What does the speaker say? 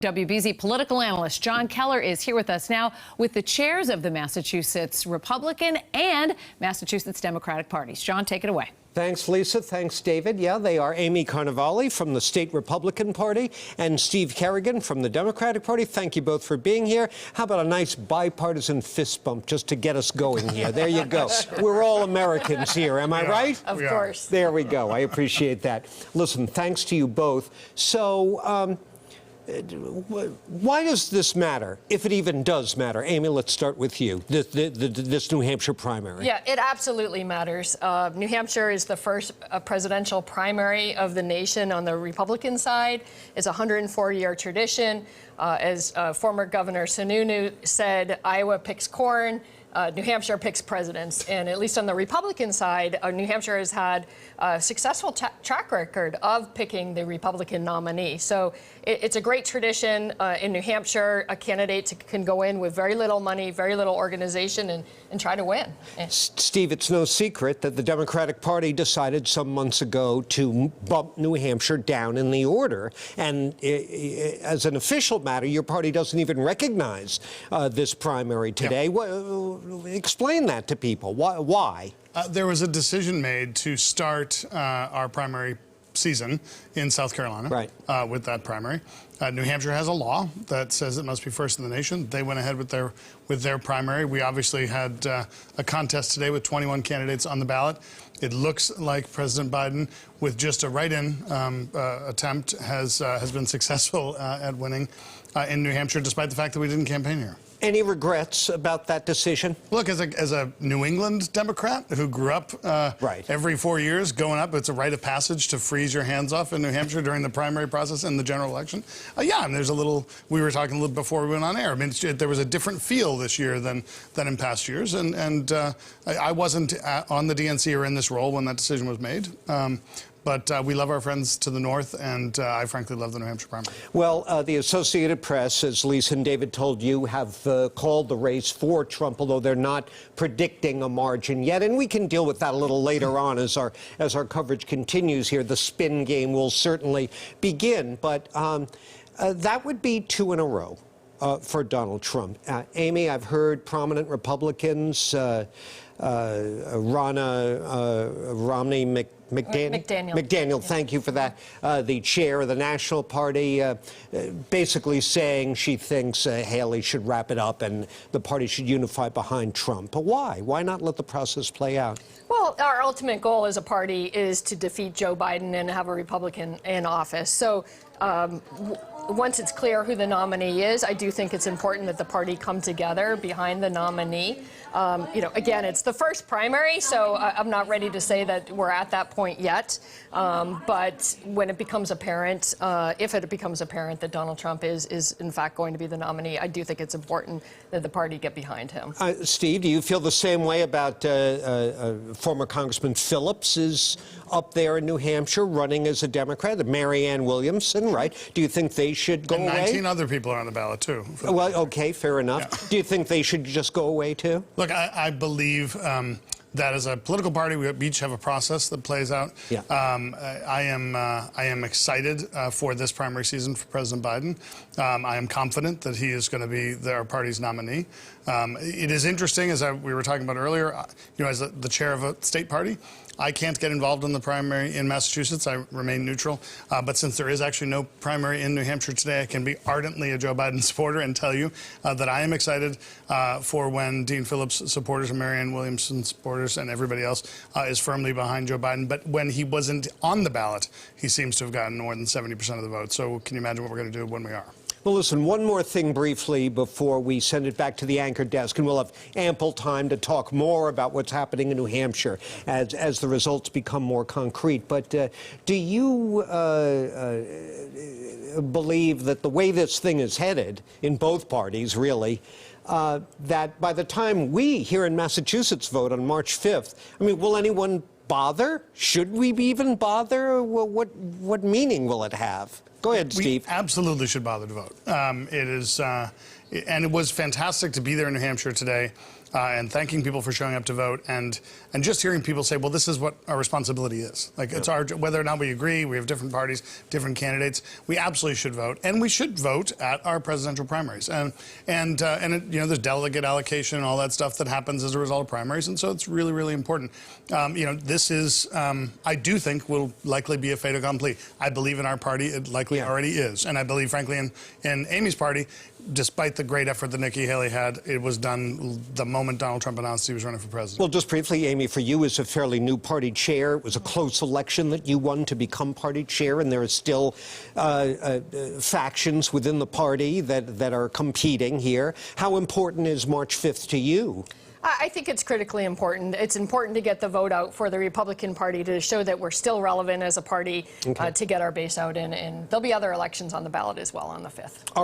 WBZ political analyst John Keller is here with us now with the chairs of the Massachusetts Republican and Massachusetts Democratic parties. John, take it away. Thanks, Lisa. Thanks, David. Yeah, they are Amy Carnevale from the State Republican Party and Steve Kerrigan from the Democratic Party. Thank you both for being here. How about a nice bipartisan fist bump just to get us going here? There you go. We're all Americans here. Am I right? Of course. There we go. I appreciate that. Listen, thanks to you both. So, why does this matter, if it even does matter? Amy, let's start with you, this New Hampshire primary. Yeah, it absolutely matters. New Hampshire is the first presidential primary of the nation on the Republican side. It's a 104-year tradition. As former Governor Sununu said, Iowa picks corn. New Hampshire picks presidents, and at least on the Republican side, New Hampshire has had a successful track record of picking the Republican nominee. So it's a great tradition in New Hampshire. A candidate can go in with very little money, very little organization, and try to win. Steve, it's no secret that the Democratic Party decided some months ago to bump New Hampshire down in the order. And as an official matter, your party doesn't even recognize this primary today. Yeah. Explain that to people. Why? There was a decision made to start our primary season in South Carolina, right, with that primary. New Hampshire has a law that says it must be first in the nation. They went ahead with their primary. We obviously had a contest today with 21 candidates on the ballot. It looks like President Biden, with just a write-in attempt, has been successful at winning in New Hampshire, despite the fact that we didn't campaign here. Any regrets about that decision? Look, as a New England Democrat who grew up every 4 years going up, it's a rite of passage to freeze your hands off in New Hampshire during the primary process and the general election. Yeah, and there's a little, we were talking a little before we went on air. I mean, there was a different feel this year than in past years. And I wasn't on the DNC or in this role when that decision was made. But we love our friends to the north, and I frankly love the New Hampshire primary. Well, the Associated Press, as Lisa and David told you, have called the race for Trump, although they're not predicting a margin yet. And we can deal with that a little later on as our coverage continues here. The spin game will certainly begin. But that would be two in a row for Donald Trump. Amy, I've heard prominent Republicans, Romney, McDaniel, thank you for that. The chair of the National Party basically saying she thinks Haley should wrap it up and the party should unify behind Trump. But why? Why not let the process play out? Well, our ultimate goal as a party is to defeat Joe Biden and have a Republican in office. So once it's clear who the nominee is, I do think it's important that the party come together behind the nominee. Again, it's the first primary, so I'm not ready to say that we're at that point yet. But when it becomes apparent, if it becomes apparent that Donald Trump is in fact going to be the nominee, I do think it's important that the party get behind him. Steve, do you feel the same way about former Congressman Phillips is up there in New Hampshire running as a Democrat, Marianne Williamson, right? Do you think they should go away? 19 other people are on the ballot, too. Well, okay, fair enough. Yeah. Do you think they should just go away, too? Look, I believe that as a political party, we each have a process that plays out. Yeah. I am excited for this primary season for President Biden. I am confident that he is going to be our party's nominee. It is interesting, as we were talking about earlier, as the chair of a state party, I can't get involved in the primary in Massachusetts. I remain neutral. But since there is actually no primary in New Hampshire today, I can be ardently a Joe Biden supporter and tell you that I am excited for when Dean Phillips supporters and Marianne Williamson supporters and everybody else is firmly behind Joe Biden. But when he wasn't on the ballot, he seems to have gotten more than 70% of the vote. So can you imagine what we're going to do when we are? Well, listen, one more thing briefly before we send it back to the anchor desk, and we'll have ample time to talk more about what's happening in New Hampshire as the results become more concrete. But do you believe that the way this thing is headed, in both parties, really, that by the time we here in Massachusetts vote on March 5th, I mean, will anyone bother? Should we even bother? What meaning will it have? Go ahead, Steve. We absolutely should bother to vote. It is, and it was fantastic to be there in New Hampshire today, and thanking people for showing up to vote, and just hearing people say, well, this is what our responsibility is. Like, it's our, whether or not we agree, we have different parties, different candidates, we absolutely should vote, and we should vote at our presidential primaries. And it, you know, there's delegate allocation and all that stuff that happens as a result of primaries, and so it's really, really important. You know, this is, I do think will likely be a fait accompli. I believe in our party, it likely already is, and I believe, frankly, in Amy's party, despite the great effort that Nikki Haley had, it was done the moment Donald Trump announced he was running for president. Well, just briefly, Amy, for you as a fairly new party chair, it was a close election that you won to become party chair, and there are still factions within the party that are competing here. How important is March 5th to you? I think it's critically important. It's important to get the vote out for the Republican Party to show that we're still relevant as a party to get our base out, and there'll be other elections on the ballot as well on the 5th.